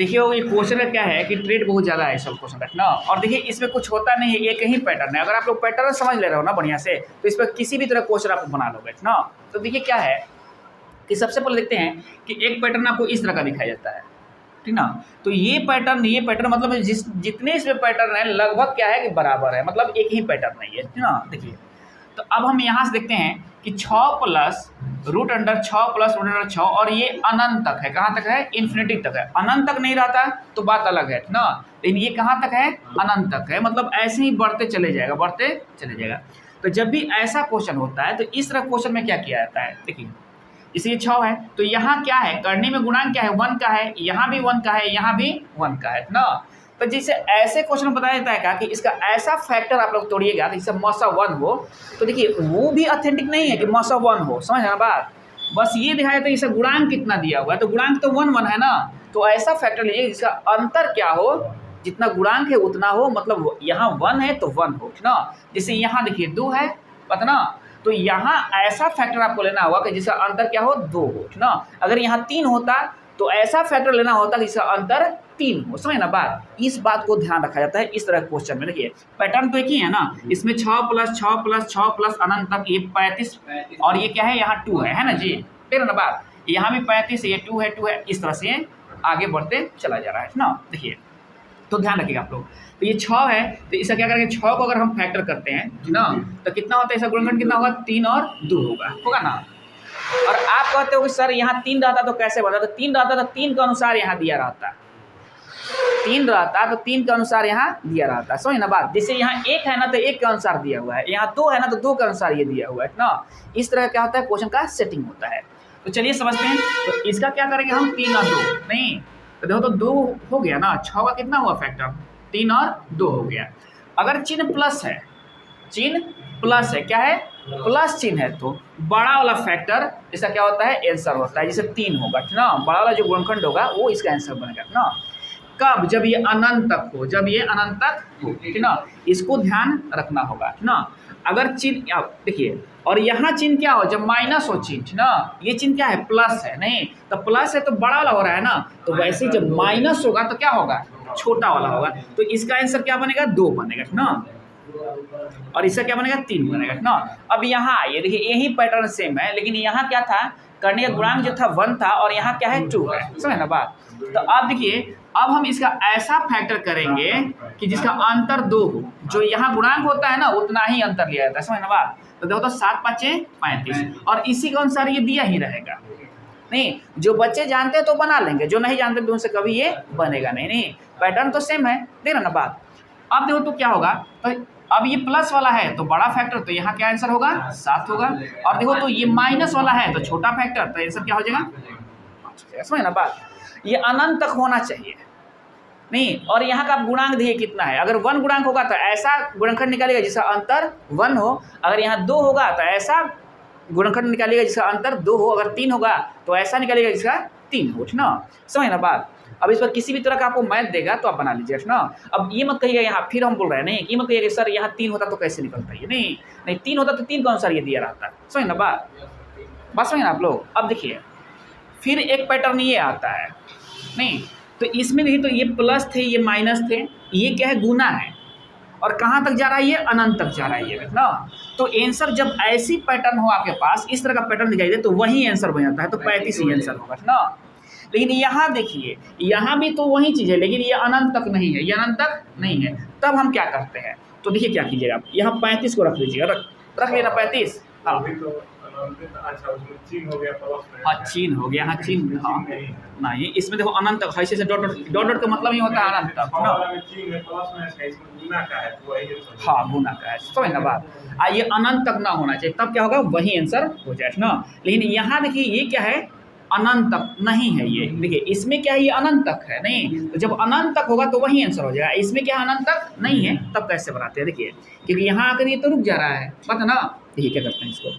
देखिए ये क्वेश्चन का क्या है कि ट्रेड बहुत ज़्यादा है सब क्वेश्चन रखना। और देखिए इसमें कुछ होता नहीं है, एक ही पैटर्न है। अगर आप लोग पैटर्न समझ ले रहे हो ना बढ़िया से, तो इस पर किसी भी तरह क्वेश्चन आप बना लोगे ना। तो देखिए क्या है कि सबसे पहले देखते हैं कि एक पैटर्न आपको इस तरह का दिखाया जाता है, ठीक ना। तो ये पैटर्न मतलब जितने इसमें पैटर्न है लगभग क्या है कि बराबर है, मतलब एक ही पैटर्न है ये, ठीक ना। देखिए तो अब हम यहाँ से देखते हैं कि 6 प्लस रूट अंडर 6 प्लस रूट अंडर 6, और ये अनंत तक है। कहाँ तक है? इन्फिनिटी तक है। अनंत तक नहीं रहता तो बात अलग है ना, लेकिन ये कहाँ तक है? अनंत तक है, मतलब ऐसे ही बढ़ते चले जाएगा। तो जब भी ऐसा क्वेश्चन होता है तो इस तरह क्वेश्चन में क्या किया जाता है, देखिए इसलिए 6 है तो यहाँ क्या है, करने में गुणांक क्या है? 1 का है, यहाँ भी 1 का है, यहाँ भी 1 का है ना। तो जैसे ऐसे क्वेश्चन में बताया जाता है क्या कि इसका ऐसा फैक्टर आप लोग तोड़िएगा तो जैसे मौसा 1 हो, तो देखिए वो भी ऑथेंटिक नहीं है कि मौसा 1 हो, समझ ना बात। बस ये दिखाया जाता है इसका गुणांक कितना दिया हुआ है, तो गुणांक तो 1 है ना। तो ऐसा फैक्टर लीजिए जिसका अंतर क्या हो, जितना गुणांक है उतना हो, मतलब यहाँ 1 है तो 1 हो ना। जैसे यहाँ देखिए 2 है, पता ना, तो यहाँ ऐसा फैक्टर आपको लेना होगा कि जिसका अंतर क्या हो, 2 हो ना। अगर यहाँ 3 होता तो ऐसा फैक्टर लेना होता कि जिसका अंतर 3 हो, समझ ना बात। इस बात को ध्यान रखा जाता है इस तरह क्वेश्चन में। देखिए पैटर्न तो एक ही है ना, इसमें 6 प्लस 6 प्लस 6 प्लस अनंत तक ये 35, और ये क्या है, यहाँ 2 है ना जी, फिर ना बात। यहाँ भी 35, ये 2 है, इस तरह से आगे बढ़ते चला जा रहा है ना। देखिए तो ध्यान रखिएगा आप लोग। तो ये 6 है तो इसका क्या करेंगे, 6 को अगर हम फैक्टर करते हैं ना तो कितना होता है, इसका गुणनखंड कितना होगा, 3 और 2 होगा ना। और आप कहते हो कि सर यहाँ 3 रहता तो कैसे बता, तो 3 रहता तो 3 के अनुसार यहाँ दिया रहता, 3 रहता तो 3 के अनुसार यहाँ दिया रहता, समझ ना बात। जैसे यहाँ 1 है ना तो 1 के अनुसार दिया हुआ है, यहाँ 2 है ना तो 2 के अनुसार ये दिया हुआ है ना। इस तरह क्या होता है, क्वेश्चन का सेटिंग होता है। तो चलिए समझते हैं। तो इसका क्या करेंगे हम, 3 और 2 नहीं, तो देखो तो 2 हो गया ना, 6 का कितना हुआ फैक्टर, 3 और 2 हो गया। अगर चिन्ह प्लस है, चिन्ह प्लस है, क्या है, प्लस चिन्ह है, तो बड़ा वाला फैक्टर इसका क्या होता है, आंसर होता है। जैसे 3 होगा ना, बड़ा वाला जो गुणनखंड होगा वो इसका आंसर बनेगा ना। कब, जब ये अनंत तक हो, जब ये अनंत तक हो, ठीक ना। इसको ध्यान रखना होगा ना। अगर चिन्ह देखिए, और यहाँ चिन्ह क्या हो, जब माइनस हो चिन्ह ना, ये चिन्ह क्या है, प्लस है नहीं, तो प्लस है तो बड़ा वाला हो रहा है ना, तो वैसे जब माइनस होगा तो क्या होगा, छोटा वाला होगा। तो इसका आंसर क्या बनेगा, 2 बनेगा ना, और इसका क्या बनेगा, 3 बनेगा ना। अब यहाँ ये देखिए यही पैटर्न सेम है, लेकिन यहाँ क्या था, करने का गुणांक जो था 1 था, और यहाँ क्या है, 2 है, समझ ना बात। तो अब देखिए अब हम इसका ऐसा फैक्टर करेंगे कि जिसका अंतर 2 हो, जो यहाँ गुणांक होता है ना उतना ही अंतर लिया जाता है, समझ ना बात। तो देखो तो 7 5 35, और इसी के अनुसार ये दिया ही रहेगा। नहीं, जो बच्चे जानते हैं तो बना लेंगे, जो नहीं जानते तो उनसे कभी ये बनेगा नहीं, पैटर्न तो सेम है, देख रहे ना बात। अब देखो तो क्या होगा, तो अब ये प्लस वाला है तो बड़ा फैक्टर, तो यहाँ क्या आंसर होगा, 7 होगा। और देखो तो ये माइनस वाला है तो छोटा फैक्टर, तो आंसर क्या हो जाएगा, 5। समझ ना बात। ये अनंत तक होना चाहिए नहीं, और यहाँ का गुणांक देखिए कितना है। अगर 1 गुणांक होगा तो ऐसा गुणनखंड निकालेगा जिसका अंतर 1 हो, अगर यहाँ 2 होगा तो ऐसा गुणनखंड निकालेगा जिसका अंतर 2 हो, अगर 3 होगा तो ऐसा निकालेगा जिसका 3 हो ना, समझ ना बात। अब इस पर किसी भी तरह का आपको मैथ देगा तो आप बना लीजिए ना। अब ये मत कहिएगा यहाँ, फिर हम बोल रहे हैं नहीं, ये मत कहिएगा सर यहाँ 3 होता तो कैसे निकलता है, नहीं 3 होता तो 3 के अनुसार ये दिया रहता, समझ ना बात समझ ना आप लोग। अब देखिए फिर एक पैटर्न ये आता है नहीं, तो इसमें देखिए तो ये प्लस थे, ये माइनस थे, ये क्या है, गुना है, और कहाँ तक जा रहा है, ये अनंत तक जा रहा है ये ना। तो आंसर जब ऐसी पैटर्न हो आपके पास, इस तरह का पैटर्न दिखाई दे तो वही आंसर बन जाता है, तो 35 ही आंसर होगा ना। लेकिन यहाँ देखिए यहाँ भी तो वही चीज़ है, लेकिन ये अनंत तक नहीं है, ये अनंत तक नहीं है। तब हम क्या करते हैं, तो देखिए क्या कीजिएगा आप, यहाँ 35 को रख लीजिएगा, रख लिया ना 35, हाँ हाँ चिन्ह हो गया, हाँ चिन्ह, हाँ नहीं इसमें देखो अनंत तक है, ऐसे डॉट का मतलब ही होता है अनंत तक ना, हाँ गुना का है, समझ ना बात। ये अनंत तक ना होना चाहिए, तब क्या होगा, वही आंसर हो जाए ना। लेकिन यहाँ देखिए ये क्या है, अनंत तक नहीं है, ये देखिए इसमें क्या है, ये अनंत तक है नहीं, तो जब अनंत तक होगा तो वही आंसर हो जाएगा। इसमें क्या अनंत तक नहीं है, तब कैसे बनाते हैं, देखिए क्योंकि यहाँ आकर ये तो रुक जा रहा है, पता ना। देखिए क्या करते हैं, इसको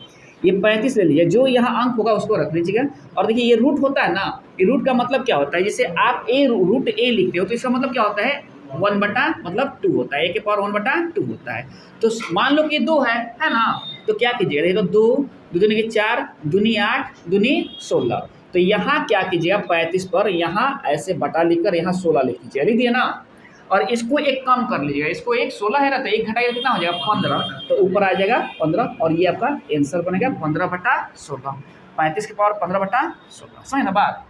ये 35 ले लीजिए, जो यहाँ अंक होगा उसको रख लीजिएगा। और देखिए ये रूट होता है ना, ये रूट का मतलब क्या होता है, जैसे आप रूट ए लिखते हो तो इसका मतलब क्या होता है, 1/, मतलब 2 होता है, a के पावर 1/2 होता है। तो मान लो कि 2 है ना, तो क्या कीजिएगा, देखो 2 2 दूनी के 4 दूनी 8 दूनी 16, तो यहाँ क्या कीजिएगा 35 पर यहाँ ऐसे बटा लिखकर यहाँ 16 लिख लीजिए, लिख दिए ना। और इसको एक कम कर लीजिएगा, इसको एक 16 है ना, तो एक घटाइए कितना हो जाएगा 15, तो ऊपर आ जाएगा 15 और ये आपका आंसर बनेगा 15/16। 35 की पावर 15/16, समझ ना बात।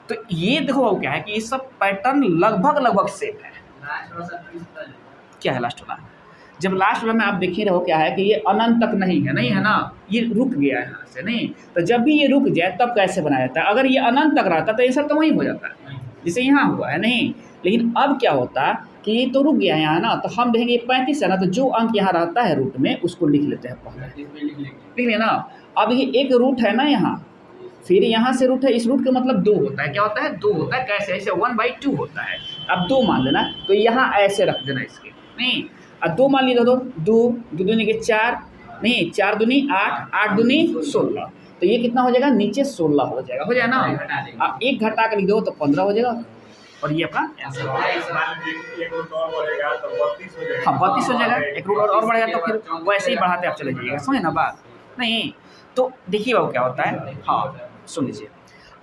तो ये देखो क्या है कि ये सब पैटर्न लगभग सेम है। क्या है लास्ट वाला? जब लास्ट वाला में आप देख ही रहो क्या है कि ये अनंत तक नहीं है ना, ये रुक गया है यहाँ से नहीं। तो जब भी ये रुक जाए तब कैसे बनाया जाता है? अगर ये अनंत तक रहता तो आंसर तो वहीं हो जाता है जैसे यहाँ हुआ है नहीं। लेकिन अब क्या होता है कि ये तो रुक गया है यहाँ ना, तो हम देखेंगे 35 है ना, तो जो अंक यहाँ रहता है रूट में उसको लिख लेते हैं पहले, लिख लिया ना। अब ये एक रूट है ना यहाँ, फिर यहाँ से रूट है, इस रूट का मतलब 2 होता है। क्या होता है? 2 होता है। कैसे? ऐसे 1/2 होता है। अब 2 मान लेना, तो यहाँ ऐसे रख देना इसके नहीं। अब 2 मान लीजिए, 2 2 दूनी के 4 नहीं, 4 दूनी 8, 8 दूनी 16, तो ये कितना हो जाएगा? नीचे 16 हो जाएगा ना। अब एक घटा कर लिख दो तो 15 हो जाएगा और ये आपका आंसर। हाँ 32 हो जाएगा। एक रूट और बढ़ेगा तो फिर वैसे ही बढ़ाते आप चले जाइएगा, समझे ना बात नहीं। तो देखिए वो क्या होता है, हाँ सुन लीजिए।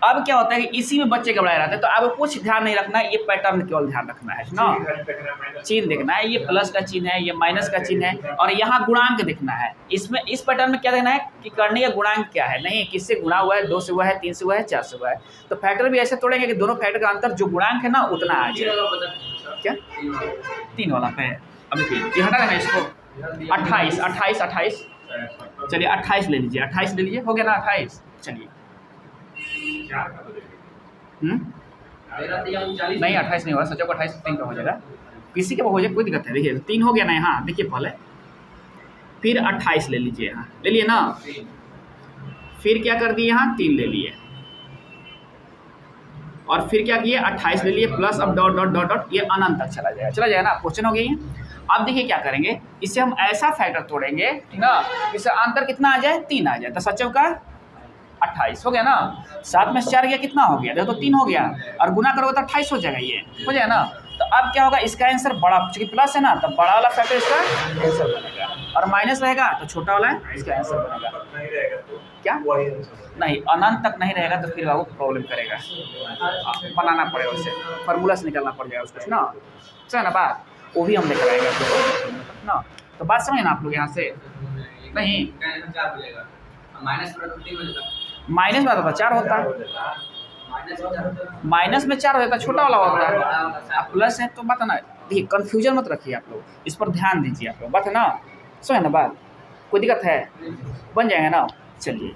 अब क्या होता है कि इसी में बच्चे घबराए रहते हैं, तो अब कुछ ध्यान नहीं रखना है, ये पैटर्न केवल ध्यान रखना है ना। चिन्ह देखना है, ये प्लस का चिन्ह है, ये माइनस का चिन्ह है, और यहाँ गुणांक देखना है। इसमें इस पैटर्न में क्या देखना है कि करने का गुणांक क्या है, नहीं किससे गुणा हुआ है, 2 से हुआ है, 3 से हुआ है, 4 से हुआ है। तो फैक्टर भी ऐसे तोड़ेंगे कि दोनों फैक्टर का अंतर जो गुणांक है ना उतना आ जाए। क्या 3 वाला पे अभी फिर हटा देना इसको। 28 चलिए 28 ले लीजिए, 28 ले लीजिए, हो गया ना 28। चलिए नहीं 28 नहीं होगा, सोचो 28 3 का हो जाएगा, किसी के हो जाए कोई दिक्कत है। देखिए 3 हो गया ना यहाँ, देखिए पहले, फिर 28 ले लीजिए, यहाँ ले लिए ना, फिर क्या कर दिए यहाँ 3 ले लिए, और फिर क्या किए 28 ले लिए प्लस, अब डॉट डॉट डॉट डॉट, ये अनंत तक चला जाएगा ना। क्वेश्चन हो गई है। अब देखिए क्या करेंगे, इससे हम ऐसा फैक्टर तोड़ेंगे ठीक ना, इससे अंतर कितना आ जाए 3 आ जाए, तो सच्चों का 28 हो गया ना। 7 में से 4 गया कितना हो गया, देखो तो 3 हो गया, और गुना करोगे तो 28 हो जाएगा, ये हो जाएगा ना। तो अब क्या होगा, इसका आंसर बड़ा, चूंकि प्लस है ना तो बड़ा वाला फैक्टर इसका आंसर बनेगा, और माइनस रहेगा तो छोटा वाला इसका आंसर बनेगा। क्या नहीं, अनंत तक नहीं रहेगा तो फिर वो प्रॉब्लम करेगा, बनाना पड़ेगा, उससे फार्मूला से निकालना पड़ जाएगा उसको ना, समझ ना बात, वो भी हम लेकर आएगा ना। तो बात समझे ना आप लोग यहाँ से नहीं। माइनस में आता 4 होता है, माइनस में 4 हो जाता है, छोटा वाला होता है। अब प्लस है तो बात है ना, देखिए कन्फ्यूजन मत रखिए आप लोग, इस पर ध्यान दीजिए आप लोग, बात है ना, समझे ना बात। कोई दिक्कत है? बन जाएगा ना। चलिए